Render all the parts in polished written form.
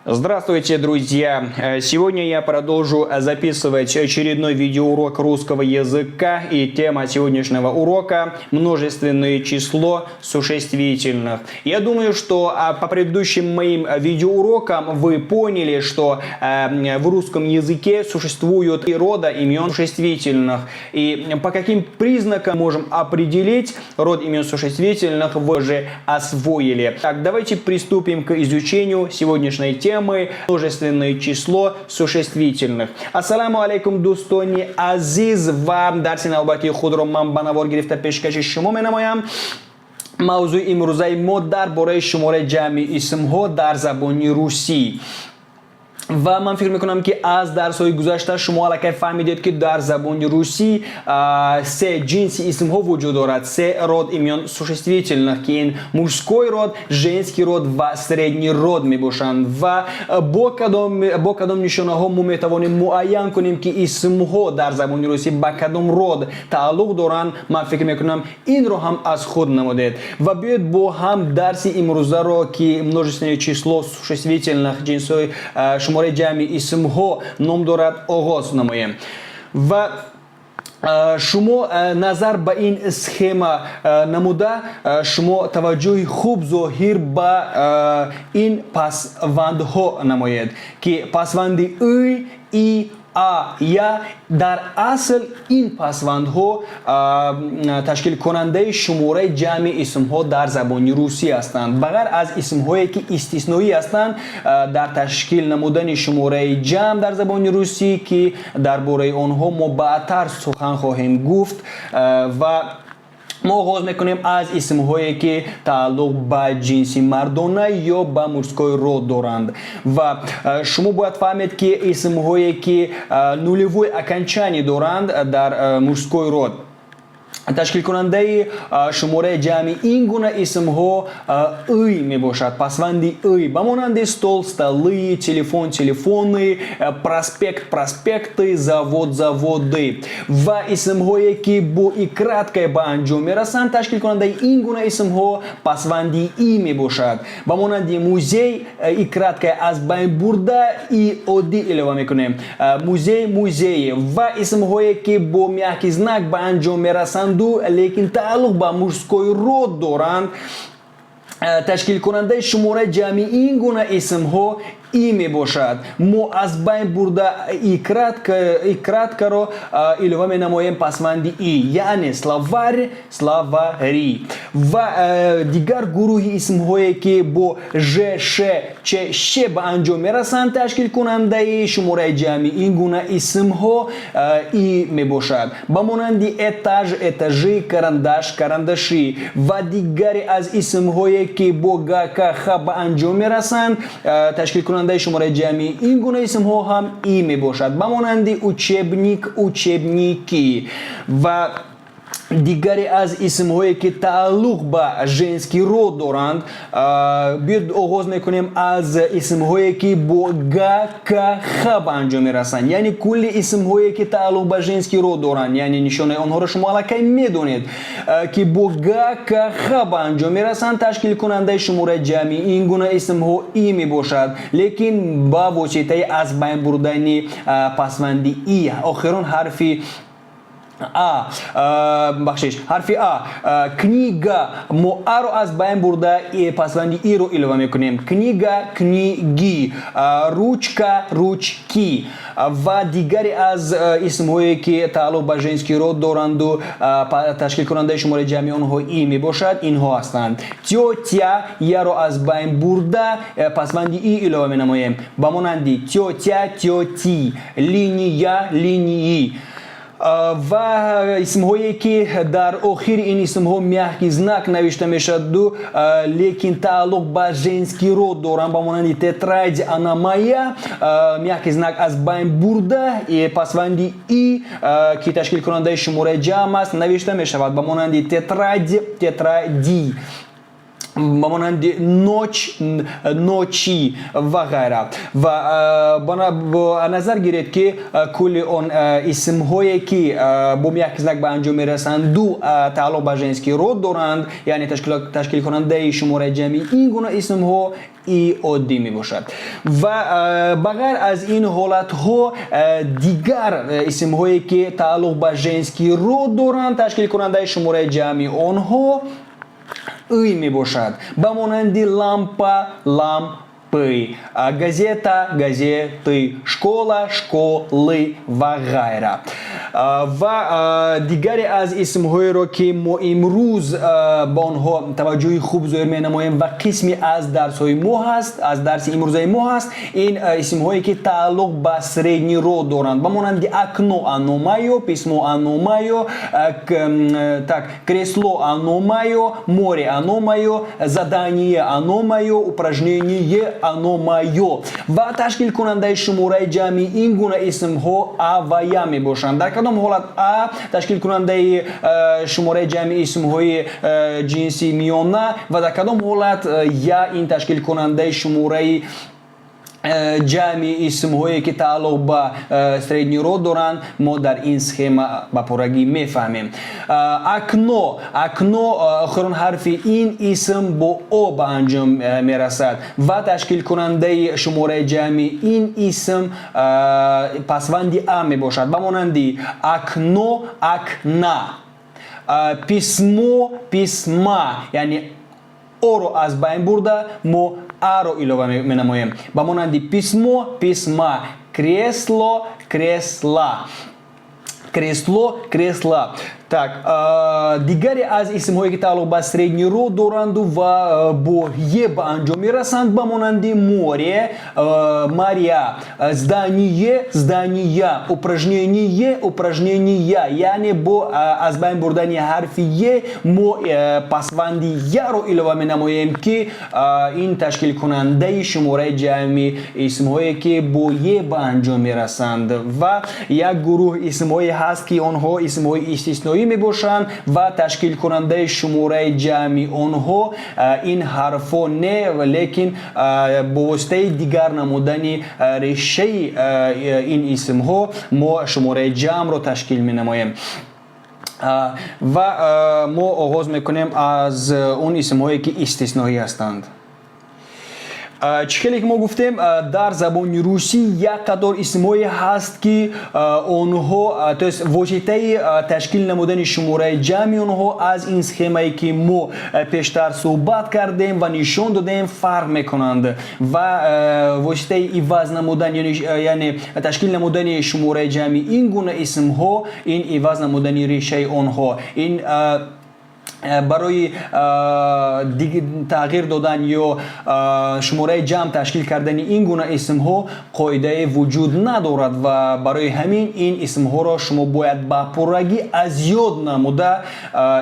Здравствуйте, друзья! Сегодня я продолжу записывать очередной видеоурок русского языка, и тема сегодняшнего урока – множественное число существительных. Я думаю, что по предыдущим моим видеоурокам вы поняли, что в русском языке существуют три рода имен существительных, и по каким признакам можем определить род имен существительных, вы уже освоили. Так, давайте приступим к изучению сегодняшней темы. Множественное число существительных. Ассаламу алейкум, дустони азиз, ва дарси навбати худро ман ба навор гирифта пешкаши шумо менамоям. мавзӯи имрӯзаи мо дар бораи шумораи ҷамъи исмҳо дар забони русӣ. و من فکر میکنم که از درس‌های گذشته شما الکی فهمیدید که در زبان روسی سه جنسی اسم ها وجود دارد. سه род имен существительных که این мужской род, женский род و средний род می باشند. و با کدام نشانه ها ما می توانیم معین کنیم که اسم ها در زبان روسی با کدام رود تعلق دارند. من فکر میکنم این رو هم از خود نمودید. و بیاید با هم درس امروزه رو که множественное число существительных جنس‌های شما جمعی اسم ها نام دارد آغاز نماییم. و شما نظر به این سخema نموده شما توجه خوب ظاهر به این پسوندها نماید که پسوند ای یا در اصل این پسوندها تشکیل کننده شماره جمع اسم ها در زبان روسی هستند. بغیر از اسم هایی که استثنایی هستند در تشکیل نمودن شماره جمع در زبان روسی که درباره آنها ما بعدتر سخن خواهیم گفت. و ما آغاز میکنیم از اسم هایی که تعلق به جنسی مردانه یا به مورسکای رود دارند. و شما باید فهمید که اسم هایی که نولوی اکنچانی دارند در مورسکای رود تشکیل کننده شماره جمعی این گونه اسم ها ای می باشد. پسوندی ای به مانند стол, столы, телефон, телефоны, проспект, проспекты, завод, заводы. و اسم هایی که با ای کратке به انجام می رسند تشکیل کننده این گونه اسم ها پسوندی ای می باشد. به مانند موزه ای کратке از بین برده ای عادی اضافه می کنیم. موزه موزه. و اسم هایی که با мягкий знак به انجام می رسند لیکن تعلق به مورسکای رود دارند تشکیل کننده شماره جمعی این گونه اسم ها ای می باشد. ما از بین برده ای کратке رو اضافه می نماییم پسوند ای یعنی словарь, словари. و دیگر گروه اسم هایی که با ژ ش چ ش به انجام می رسند تشکیل کننده شماره جمعی این گونه اسم ها ای می باشد. به مانند اتاژ, اتاژی, карандаш, карандаши. و دیگری از اسم هایی که با گ ک خ به انجام می رسند تشکیل کننده شماره جمعی این گونه اسم ها هم ای می باشد. به مانند учебник, учебники. و دیگری از اسم هایی که تعلق به ژنسکی رود دارند بیاید آغاز میکنیم از اسم هایی که با گ ک خ به انجام میرسند. یعنی کل اسم هایی که تعلق به ژنسکی رود دارند یعنی نشانه آنها را شما الکی میدونید که با گ ک خ به انجام میرسند تشکیل کننده شماره جمعی این گونه اسم ها ای می باشد لیکن با واسطه از بین بردن پسوندی ای آخرون حرفی حرف کнига ما رو از بین برده پسوندی ای رو اضافه میکنیم. کнига, книги, ручка, ручки. و دیگری از اسم هایی که تعلق به ژنسکی رود دارند و تشکیل کننده شماره جمعی آنها ای می باشد اینها هستند. تیوتیا یا رو از بین برده پسوندی ای اضافه می نماییم. به مانند تیوتیا, تیوتی, لینیا, لینیی. و اسم هایی که در آخر این اسم ها мягкий знак نوشته میشد لیکن تعلق به ژنسکی رود دارند. به مانند تتراید, она моя, мягкий знак از بین برده پسوندی ای که تشکیل کننده شماره جمع است نوشته می شود. به مانند تتراید, تترادی. ба монанди ночи ва гайра. Ва ба назар гиред ки кулли он исмҳое ки бо як знак ба анҷом мерасанд ду тааллуқ ба женский род доранд, яъне ташкилкунандаи шумораи ҷамъи ин гуна исмҳо и оддӣ мебошад. Ва ба ғайр аз ин ҳолатҳо дигар исмҳое ки тааллуқ ба женский род доранд, ташкилкунандаи шумораи ҷамъи онҳо й мебошад. Ба монанди лампа, лампы, газета, газеты, школа, школы ва гайра. Ва дигаре аз исмҳоеро ки мо имрӯз ба онҳо таваҷҷӯҳи хуб зоҳир менамоем ва қисми аз дарсҳои мо ҳаст, аз дарси имрӯзаи мо ҳаст, ин исмҳое ки тааллуқ ба средний род доранд. Ба монанди окно, оно моё, письмо, оно моё, кресло, оно моё, море, оно моё, задание, оно моё, упражнение, оно моё. Ва ташкилкунандаи шумораи ҷамъи ин гуна исмҳо а ва я мебошанд. Дар кадом ҳолат а ташкилкунандаи шумораи ҷамъи исмҳои ҷинси миёна ва дар кадом ҳолат я ин ташкилкунандаи шумораи ҷамъи исмҳое ки тааллуқ ба средний род доранд, мо дар ин схема ба пуррагӣ мефаҳмем. Окно, охирон ҳарфи ин исм бо о ба анҷом мерасад ва ташкилкунандаи шумораи ҷамъи ин исм пасванди а мебошад. Ба монанди окно, окна, письмо, письма, яъне оро аз байн бурда мо аро илова менамоем. Ба монанди письмо, письма, кресло, кресла, кресло, кресла. Так, дигаре аз исмҳое ки тааллуқ ба средний род доранду ва бо е ба анҷом мерасанд, ба монанди море, мария, здание, здания, упражнение, упражнения, яъне бо аз байн бурдани ҳарфи е мо пасванди яро илова менамоем ки ин ташкилкунандаи шумораи ҷамъи исмҳое ки бо е ба анҷом мерасанд. Ва як гурӯҳ исмҳое ҳаст ки онҳо исмҳои истисноӣ мебошанд ва ташкилкунандаи шумораи ҷамъи онҳо ин ҳарфҳо не, лекин бо воситаи дигар намудани решаи ин исмҳо мо шумораи ҷамъро ташкил менамоем. Ва мо оғоз мекунем аз он исмҳое ки истисноӣ ҳастанд. чӣ хеле ки мо гуфтем, дар забони русӣ як қатор исмҳое ҳаст ки онҳо то есть воситаи ташкил намудани шумораи ҷамъи онҳо аз ин схемае ки мо пештар суҳбат кардем ва нишон додем фарқ мекунанд ва воситаи иваз намудан яъне ташкил намудани шумораи ҷамъи ин гуна исмҳо, ин иваз намудани решаи онҳо, ин барои тағйир додан ё шумораи ҷамъ ташкил кардани ин гуна исмҳо қоидае вуҷуд надорад ва барои ҳамин ин исмҳоро шумо бояд ба пуррагӣ аз ёд намуда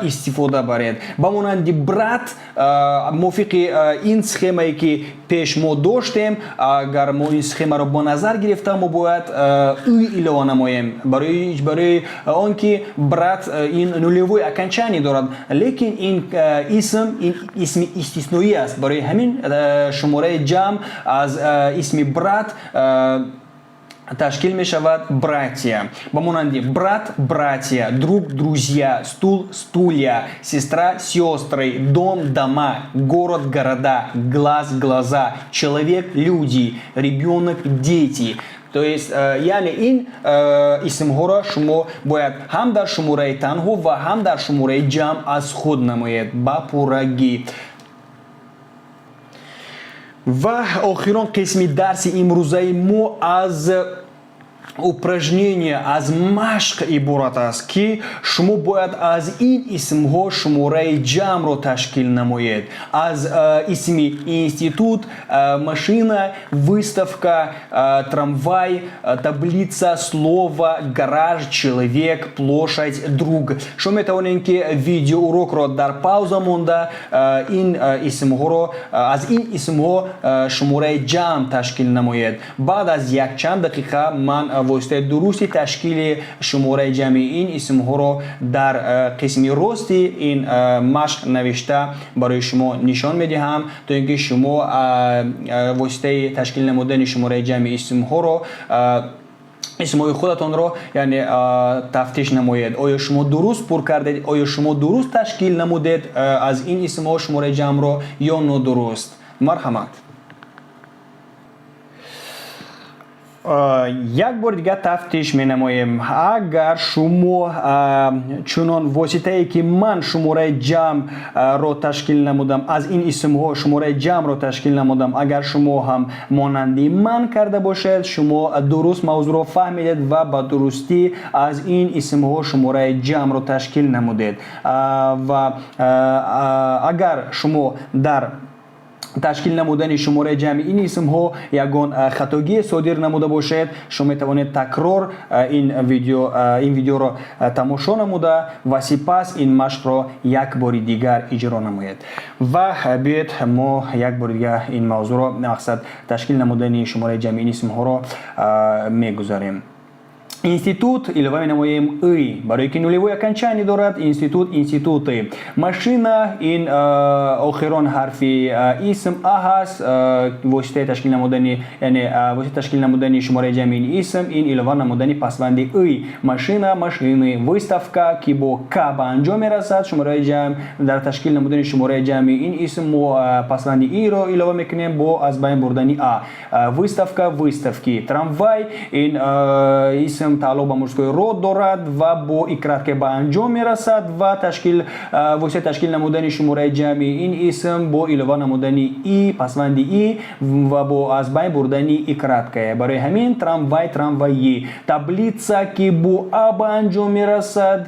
истифода баред. Ба монанди брат, мувофиқи ин схемае ки пеш мо доштем, агар мо ин схемаро ба назар гирифта мо бояд й илова намоем, барои он ки брат ин нулевой окончание дорад, лекин ин исми истисноӣ аст. Барои ҳамин шумораи ҷамъ аз исми брат ташкил мешавад братья. Ба монанди брат, братья, друг, друзья, стул, стулья, сестра, сестры, дом, дома, город, города, глаз, глаза, человек, люди, ребенок, дети. То есть яъне ин исмҳоро шумо бояд ҳам дар шумораи танҳо ва ҳам дар шумораи ҷамъ аз худ намоед ба пуррагӣ. Ва охирон қисми дарси имрӯзаи мо аз упражнение, аз машқ иборат аст ки шумо бояд аз ин исмҳо шумораи ҷамъро ташкил намоед. Аз исми институт, машина, выставка, трамвай, таблица, слово, гараж, человек, площадь, друг. Шумо метавонем ки видеоурокро дар пауза монда ин исмҳоро аз ин исмҳо шумораи ҷамъ ташкил намоед. Баъд аз якчанд дақиқа ман واسطه درستی تشکیل شماره جمعی این اسم ها رو در قسم راستی این مشق نوشته برای شما نشان میدهم تا اینکه شما واسطه تشکیل نمودن شماره جمعی اسم ها رو اسمای خودتون رو یعنی تفتیش نمایید. آیا شما درست پر کردید؟ آیا شما درست تشکیل نمودید از این اسم ها شماره جمع رو یا نادرست؟ مرحمت. یک بار دیگه تفتیش می نماییم. اگر شما چنان واسطه ای که من شماره جمع رو تشکیل نمودم از این اسم ها شماره جمع رو تشکیل نمودم، اگر شما هم مانندی من کرده باشید شما درست موضوع رو فهمیدید و با درستی از این اسم ها شماره جمع رو تشکیل نمودید. و اگر شما در تشکیل نمودن شماره جمعی این اسم ها یگان خطاگی صادر نموده باشد شما می توانید تکرار این ویدیو را تماشا نموده و سپس این مشق را یک بار دیگر اجرا نمایید. و بیایید ما یک بار دیگر این موضوع را مقصد تشکیل نمودن شماره جمعی این اسم ها را میگذاریم. Институт или вами нamaем «ы». Барой нулевое окончание дорат институты. Машина ин охирон харфи исм ахас восите ташкил намудани яни восите ташкил намудани шумаре джамин исм ин или ван намудани пасванди «ы». Машина, машины. Выставка кибо каба анджоме расад шумаре джам дар ташкил намудани шумаре джами ин исм мо пасванди «иро» или вами кнем бо азбайн бурдани «а». Выставка, выставки. Трамвай ин исм تعلق با مشکل رود دارد و با اکرات که با انجام میرسد و واسه تشکیل نمودن شماره جمعی این اسم با علاوه نمودن ای پسوندی ای و با از بین بردن اکرات که برای همین تراموایی تابلیتسا که با با انجام میرسد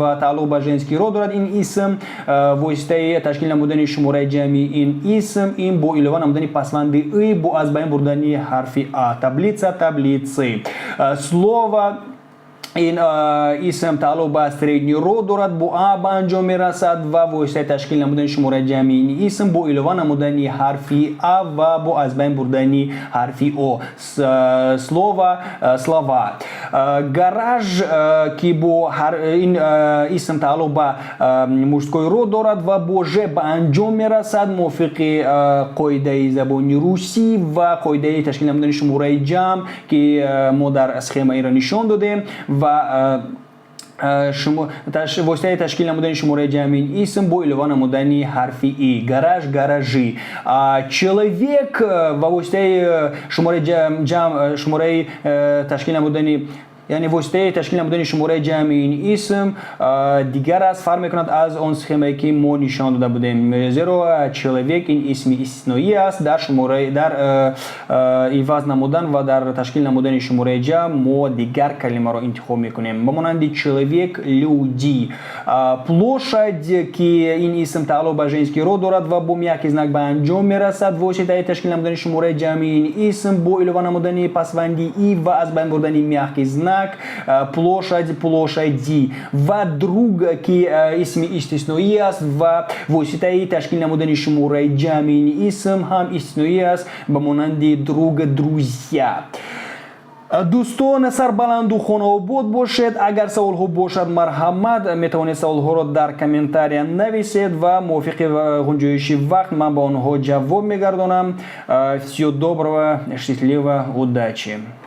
و تعلق با ژنسکی رود دارد این اسم واسه تشکیل نمودن شماره جمعی این اسم این با علاوه نمودن پسوندی ای با از بین بردن حرف ا таблицы. Слово این اسم تعلق به سریدنی رو دارد با آ به انجام میرسد و واسطه تشکیل نمودن شماره جمعی این اسم با علاوه نمودن حرفی آ و با از بین بردن حرفی او. слова. Гараж که با این اسم تعلق به مشتقای رو دارد و با ژ به انجام میرسد موافق قاعده زبانی روسی و قاعده تشکیل نمودن شماره جمع که ما در اسخما ایران نشان دادیم و شما واسطه تشکیل نمودن شماره جمعی اسم با علاوه نمودن حرفی ای. гаражи. Человек و واسطه شماره تشکیل نمودن یعنی واسطه تشکیل نمودن شماره جمعی این اسم دیگر از فرق میکند از اون سخمی که ما نشان داده بودیم. زیرا человек این اسم استثنایی است در شماره در عوض نمودن و در تشکیل نمودن شماره جمع ما دیگر کلمه را انتخاب میکنیم. بمانند человек люди. площадь که این اسم تعلق به ژنسکی رو دارد و با یک знак به انجام میرسد واسطه تشکیل نمودن شماره جمعی این اسم با علاوه نمودن پسوندی ای و از بین بردن мягкий знак площади و друг که اسم استثنایی است و واسطه تشکیل نمودن شماره جمعی اسم هم استثنایی است بمانند друг друзья. دوستان سربلند و خانواد باشید. اگر سوال ها باشد مرحمت میتوانید سوال ها را در کامنتاری نویسید و موافق گنجایش وقت من با آنها جواب میگردانم. Всего доброго, счастливо, удачи.